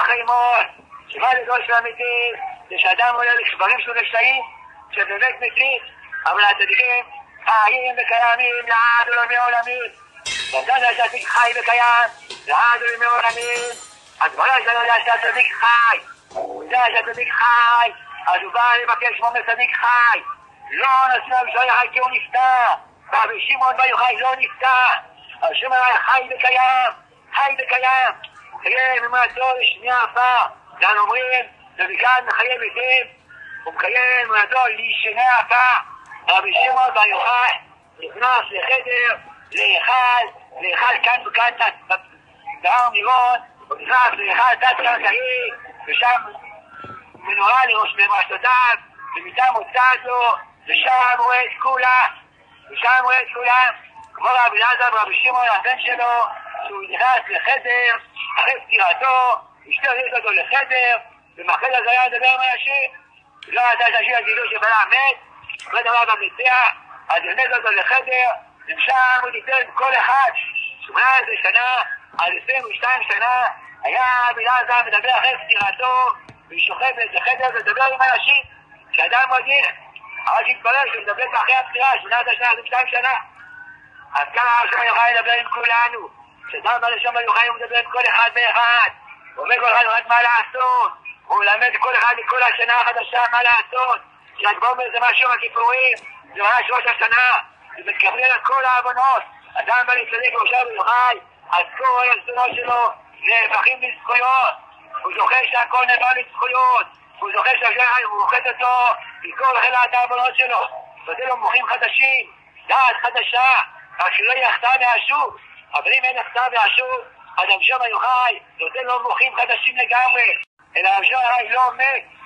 אחרי מות, שמה לדור של המתים, זה שאדם עולה לקברים של רשעים, שבאמת מתים, אבל הצדיקים חיים וקיימים לעד ולעולמי עולמים. ואתה שהצדיק חי וקיים לעד ולעולמי עולמים, אז ברגע שאתה יודע שהצדיק חי, הוא יודע שהצדיק חי, אז הוא בא לבקש כמו צדיק חי. לא נשיא בשביל חי כי הוא נפטר, רבי שמעון בר יוחאי לא נפטר, אבל שמעון חי וקיים, חי וקיים, מקיים אמונתו לשנייה עפר. כאן אומרים, ומכאן מחיה מתים, הוא מקיים אמונתו לשני עפר. רבי שמעון בר יוחאי נכנס לחדר, להיכל כאן וכאן בהר מירון, הוא נכנס להיכל תת-קרקעי, ושם מנורה לראשותיו, ומיטה מוצעת לו, ושם רואה את כולם, כמו רבי אלעזר ורבי שמעון הבן שלו, שהוא נכנס לחדר, אחרי פטירתו, אשתו הביאה אותו לחדר, ומאחד הזה היה לדבר עם אנשים, לא רצה שאנשים יגידו שבעלה מת, לא דבר במציע, אז הכניס אותו לחדר, ומשם הוא דיבר כל אחד, 18 שנה, עד 22 שנה, היה רבי אלעזר מדבר אחרי פטירתו, והיא שוכבת לחדר ולדבר עם אנשים, שאדם מודיע, אבל שהתברר שמדבר אחרי הפטירה, 18 שנה, 22 שנה. אז כאן הרב שמעון יוחאי לדבר עם כולנו, כשאדם בא לשם יוחאי הוא מדבר עם כל אחד ואחד, הוא אומר כל אחד מה לעשות, הוא מלמד כל אחד מכל השנה החדשה מה לעשות, של"ג בעומר זה משהו הכיפורים, זה ממש ראש השנה, זה מתכוון על כל העוונות. אדם בא להצטדק בראשה ביוחאי, אז כל הזדונות שלו נהפכים לזכויות, הוא זוכר שהכל נהפך לזכויות, הוא זוכר שהשם הוא מוחץ אותו מכל חילת העוונות שלו, נותן לו מוחים חדשים, דעת חדשה, רק שלא יחטא מהשוב. אבל אם אין יחטא מהשוב, אז רבי שמעון בר יוחאי נותן לו מוחים חדשים לגמרי, אלא רבי שמעון בר יוחאי לא מת,